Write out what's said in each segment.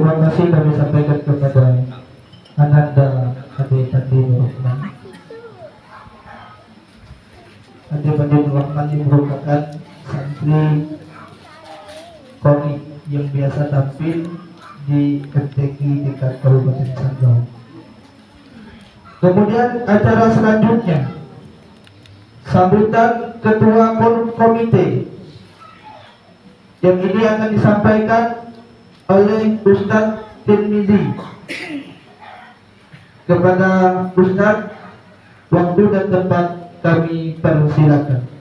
terima kasih kami sampaikan kepada Ananda Adik Nur Rahman. Adik Nur Rahman yang merupakan santri KONI yang biasa tampil di MTQ tingkat Kabupaten Sanggau. Kemudian acara selanjutnya sambutan Ketua Komite, yang ini akan disampaikan oleh Ustadz Tirmizi. Kepada Ustadz, waktu dan tempat kami persilakan.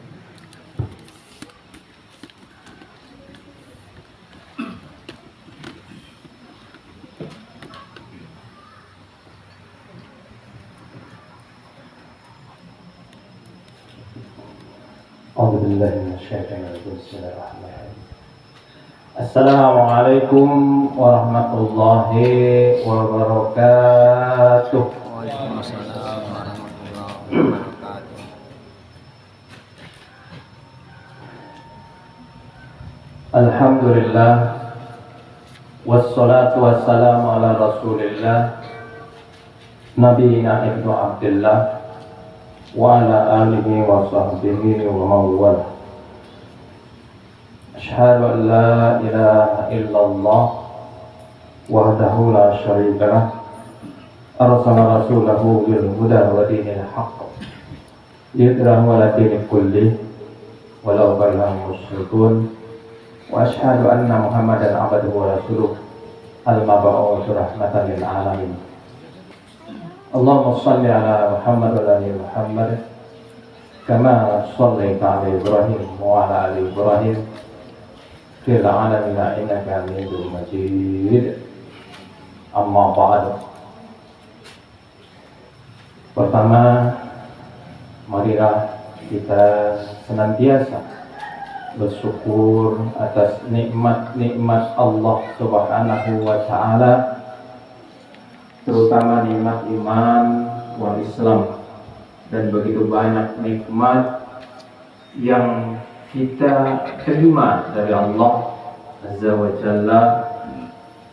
Assalamualaikum warahmatullahi wabarakatuh. Waalaikumsalam warahmatullahi wabarakatuh. Alhamdulillah, wassalatu wassalamu ala rasulillah, nabiyina ibnu abdillah wa ala alihi wa sahbihi wa mawwala. Asyhadu an la ilaha illallah wahdahu la syarika lah, arsala rasulahu bil huda wa dinil haqq liyudhhirahu ala dini kulli walau karihal musyrikun. Wa asyhadu anna Muhammadan abduhu wa rasuluh al-mab'uts rahmatan lil alamin. Allahumma shalli ala Muhammad wa ala ali Muhammad kama shallaita ala Ibrahim wa ala ali Ibrahim fil alamin innaka Hamidum Majid. Amma ba'du. Pertama, marilah kita senantiasa bersyukur atas nikmat-nikmat Allah Subhanahu wa taala, terutama nikmat iman wal Islam, dan begitu banyak nikmat yang kita terima dari Allah Azza wa Jalla,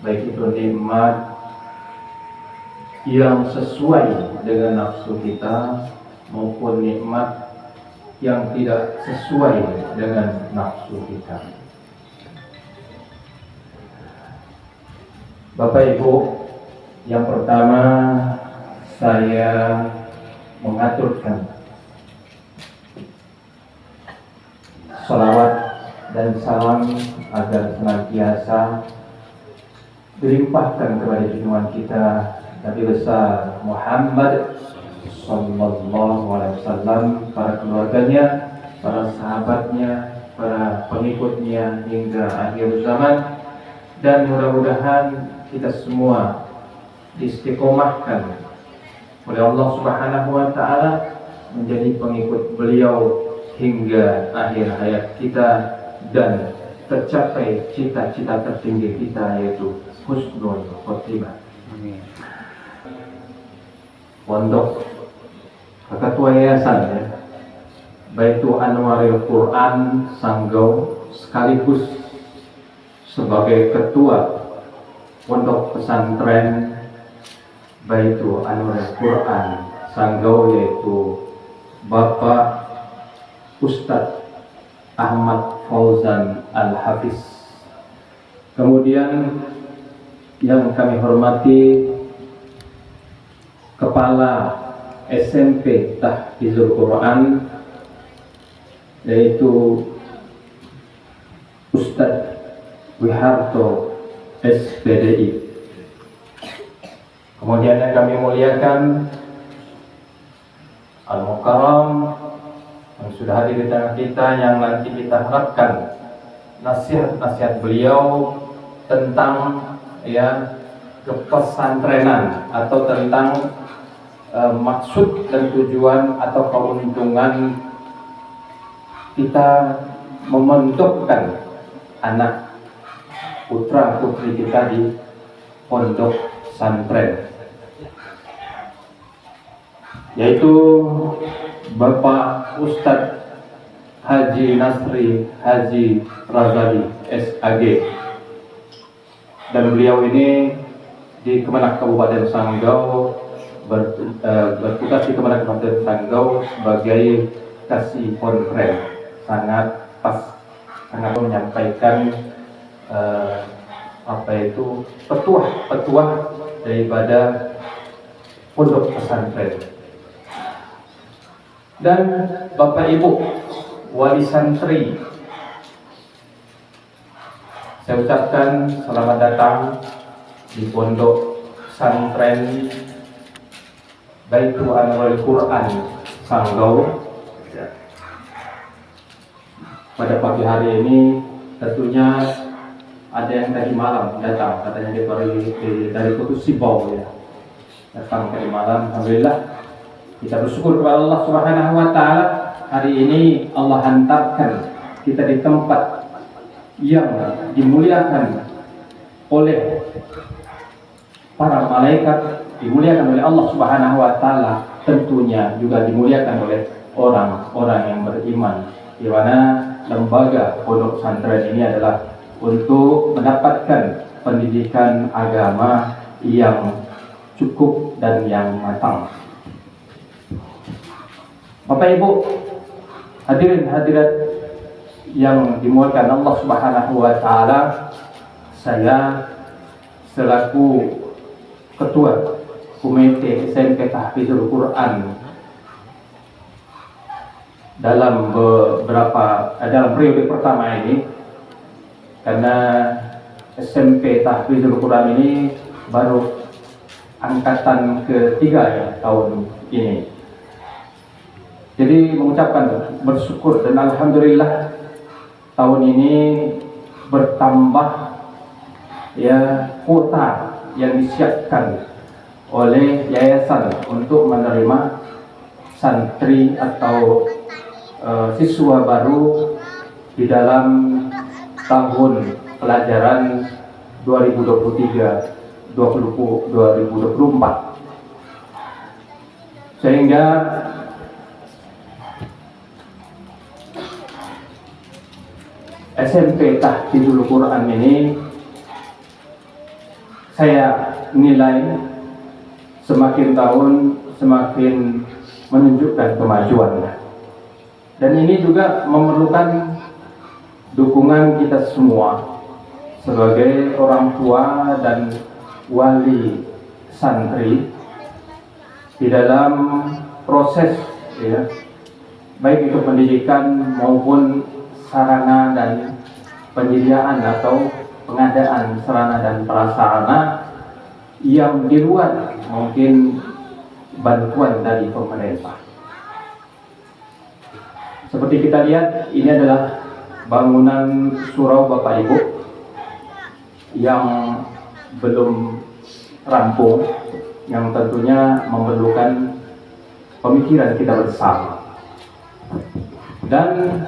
baik itu nikmat yang sesuai dengan nafsu kita maupun nikmat yang tidak sesuai dengan nafsu kita. Bapak Ibu, yang pertama saya mengaturkan salawat dan salam agar senantiasa dilimpahkan kepada junjungan kita Nabi besar Muhammad sallallahu alaihi wasallam, para keluarganya, para sahabatnya, para pengikutnya hingga akhir zaman, dan mudah-mudahan kita semua diistiqomahkan oleh Allah Subhanahu wa taala menjadi pengikut beliau hingga akhir hayat kita dan tercapai cita-cita tertinggi kita, yaitu husnul khotimah. Amin. Pondok Ketua Yayasan, ya, Baitul Anwaril Quran Sanggau, sekaligus sebagai ketua Pondok Pesantren Baitul Anwaril Quran Sanggau, yaitu Bapak Ustadz Ahmad Fauzan Al-Hafiz. Kemudian yang kami hormati Kepala SMP Tahfizul Quran, yaitu Ustadz Wiharto SPDI. Kemudian yang kami muliakan Al-Mukarram yang sudah hadir di tengah kita, yang nanti kita harapkan nasihat-nasihat beliau tentang kepesantrenan atau tentang maksud dan tujuan atau keuntungan kita membentukkan anak putra putri kita di pondok pesantren, yaitu Bapak Ustadz Haji Nasri Haji Razali SAG. dan beliau ini di Kemenak Kabupaten Sanggau bertugas di Kemenak Kabupaten Sanggau sebagai kasih konferen. Sangat pas, sangat menyampaikan petuah daripada pondok pesantren. Dan Bapak Ibu wali santri, saya ucapkan selamat datang di pondok pesantren Baitul Anwarul Quran Sanggau. Pada pagi hari ini tentunya ada yang tadi malam datang, katanya dari Putus Sibau ya, datang tadi malam. Alhamdulillah, kita bersyukur kepada Allah Subhanahu wa Ta'ala. Hari ini Allah hantarkan kita di tempat yang dimuliakan oleh para malaikat, dimuliakan oleh Allah Subhanahu wa Ta'ala, tentunya juga dimuliakan oleh orang-orang yang beriman, di mana lembaga pondok pesantren ini adalah untuk mendapatkan pendidikan agama yang cukup dan yang matang. Bapak Ibu hadirin hadirat yang dimuliakan Allah Subhanahu wa Ta'ala, saya selaku Ketua Komite SMP Tahfidzul Quran dalam periode pertama ini, karena SMP Tahfidzul Quran ini baru angkatan ketiga ya tahun ini. Jadi mengucapkan bersyukur dan alhamdulillah tahun ini bertambah ya kuota yang disiapkan oleh yayasan untuk menerima santri atau siswa baru di dalam tahun pelajaran 2023-2024, sehingga SMP Tahfidzul Quran ini saya nilai semakin tahun semakin menunjukkan kemajuan, dan ini juga memerlukan dukungan kita semua sebagai orang tua dan wali santri di dalam proses ya, baik itu pendidikan maupun sarana dan penyediaan atau pengadaan sarana dan prasarana yang di luar mungkin bantuan dari pemerintah. Seperti kita lihat, ini adalah bangunan surau Bapak Ibu yang belum rampung, yang tentunya memerlukan pemikiran kita bersama. Dan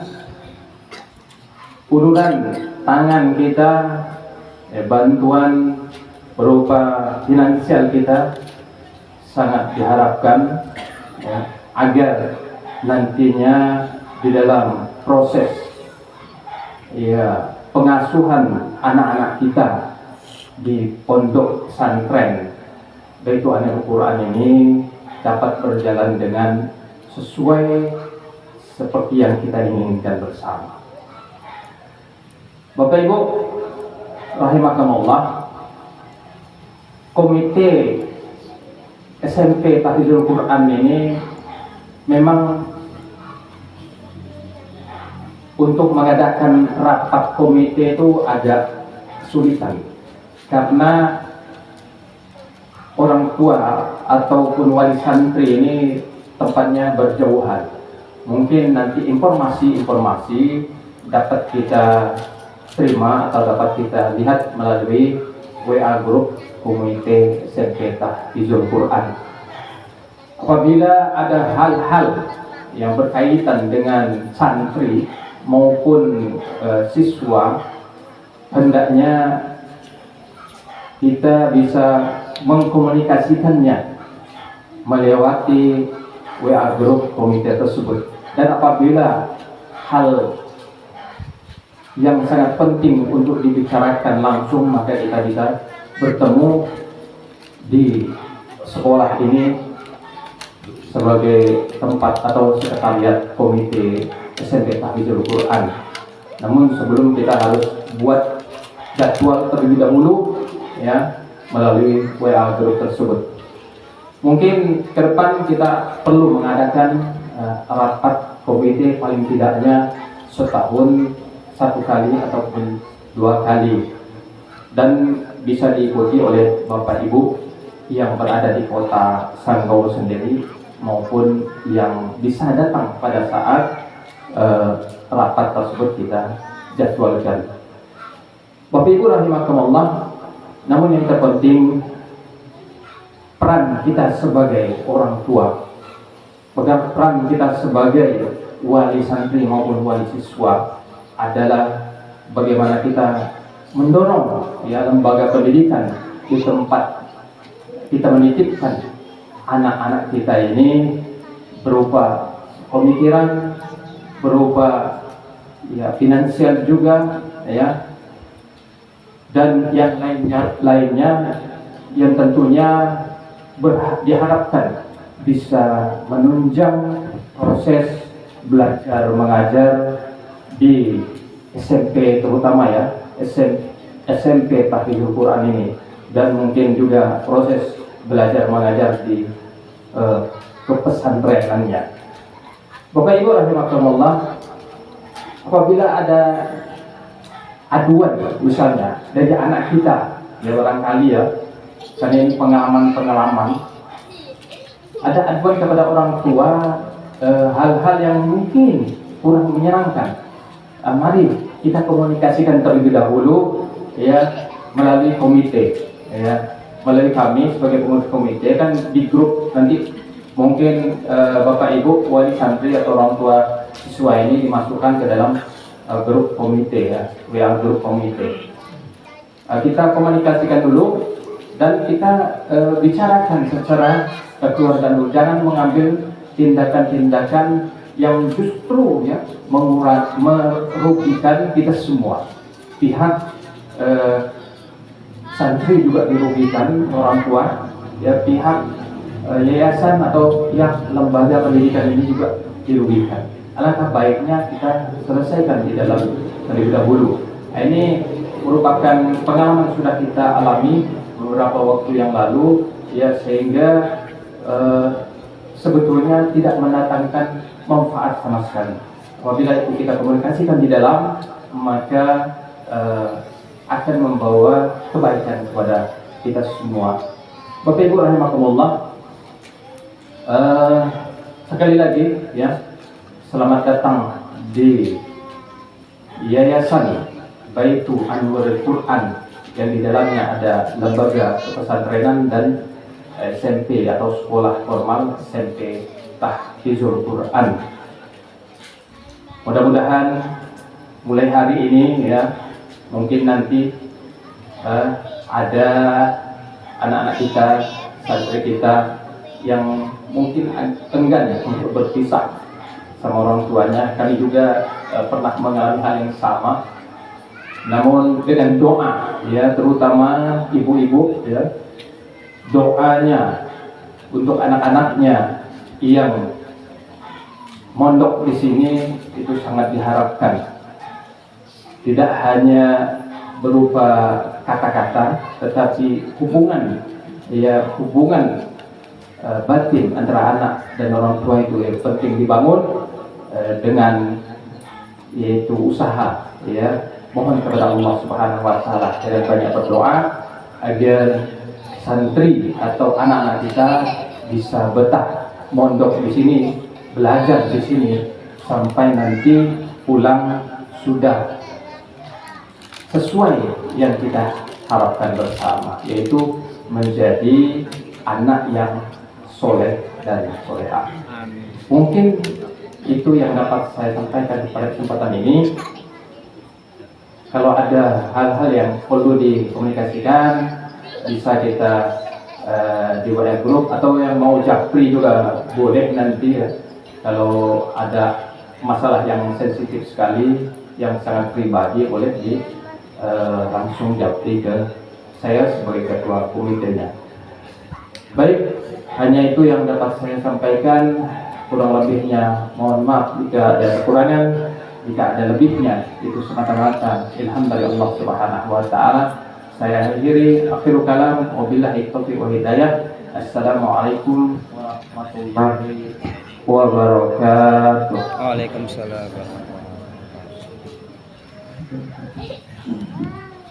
uluran tangan kita, bantuan berupa finansial kita sangat diharapkan ya, agar nantinya di dalam proses ya pengasuhan anak-anak kita di pondok pesantren Baitul Anwarul Quran ini dapat berjalan dengan sesuai seperti yang kita inginkan bersama. Bapak Ibu rahimakumullah, komite SMP Tahfidzul Quran ini memang untuk mengadakan rapat komite itu agak kesulitan, karena orang tua ataupun wali santri ini tempatnya berjauhan. Mungkin nanti informasi dapat kita terima atau dapat kita lihat melalui WA Group Komite SMP Tahfidzul Quran. Apabila ada hal-hal yang berkaitan dengan santri maupun siswa, hendaknya kita bisa mengkomunikasikannya melewati WA Group komite tersebut. Dan apabila hal yang sangat penting untuk dibicarakan langsung, maka kita bisa bertemu di sekolah ini sebagai tempat atau sekretariat komite SMP Tahfidzul Quran. Namun sebelum kita harus buat jadwal terlebih dahulu ya melalui WA group tersebut. Mungkin ke depan kita perlu mengadakan rapat komite paling tidaknya setahun 1 kali ataupun 2 kali, dan bisa diikuti oleh Bapak Ibu yang berada di kota Sanggau sendiri maupun yang bisa datang pada saat rapat tersebut kita jadwalkan. Bapak Ibu rahimakumullah, namun yang terpenting peran kita sebagai orang tua, peran kita sebagai wali santri maupun wali siswa adalah bagaimana kita mendorong ya lembaga pendidikan di tempat kita menitipkan anak-anak kita ini berupa pemikiran, berupa ya finansial juga ya, dan yang lainnya yang tentunya diharapkan bisa menunjang proses belajar mengajar di SMP terutama ya, SMP Tahfidzul Quran ini, dan mungkin juga proses belajar mengajar di kepesantrenannya. Bapak Ibu rahimakumullah, apabila ada aduan misalnya dari anak kita ya, barangkali ya, karena ini pengalaman ada aduan kepada orang tua, hal-hal yang mungkin kurang menyenangkan, mari kita komunikasikan terlebih dahulu ya melalui komite ya, melalui kami sebagai pengurus komite kan di grup nanti mungkin Bapak Ibu wali santri atau orang tua siswa ini dimasukkan ke dalam grup komite ya, WA grup komite. Kita komunikasikan dulu dan kita bicarakan secara keluarga dulu, jangan mengambil tindakan-tindakan yang justru ya merugikan kita semua. Pihak santri juga dirugikan, orang tua ya, pihak yayasan atau pihak lembaga pendidikan ini juga dirugikan. Alangkah baiknya kita selesaikan di dalam terlebih dahulu. Ini merupakan pengalaman sudah kita alami beberapa waktu yang lalu ya, sehingga sebetulnya tidak mendatangkan manfaat sama sekali. Apabila itu kita komunikasikan di dalam, maka akan membawa kebaikan kepada kita semua. Bapak Ibu rahimakumullah, sekali lagi ya, selamat datang di Yayasan Baitu Anwarul Quran yang di dalamnya ada lembaga pesantrenan dan SMP atau sekolah formal SMP Tahfidzul Quran. Mudah-mudahan mulai hari ini ya, mungkin nanti ada anak-anak kita, santri kita yang mungkin enggan ya untuk berpisah sama orang tuanya. Kami juga pernah mengalami hal yang sama. Namun dengan doa ya, terutama ibu-ibu ya, doanya untuk anak-anaknya yang mondok di sini itu sangat diharapkan. Tidak hanya berupa kata-kata, tetapi hubungan ya, hubungan batin antara anak dan orang tua itu yang penting dibangun dengan yaitu usaha ya. Mohon kepada Allah Subhanahu wa taala dan banyak berdoa agar santri atau anak-anak kita bisa betah mondok di sini, belajar di sini sampai nanti pulang sudah sesuai yang kita harapkan bersama, yaitu menjadi anak yang soleh dan soleha. Mungkin itu yang dapat saya sampaikan pada kesempatan ini. Kalau ada hal-hal yang perlu dikomunikasikan, bisa kita di WA group, atau yang mau japri juga boleh nanti ya. Kalau ada masalah yang sensitif sekali yang sangat pribadi boleh langsung japri ke saya sebagai ketua komitenya. Baik, hanya itu yang dapat saya sampaikan. Kurang lebihnya mohon maaf jika ada kekurangan, jika ada lebihnya itu semata-mata ilham dari Allah Subhanahu wa taala. Saya akhiri akhiru kalam, wabillahi taufiq wa hidayah. Assalamualaikum warahmatullahi wabarakatuh. Waalaikumsalam warahmatullahi wabarakatuh.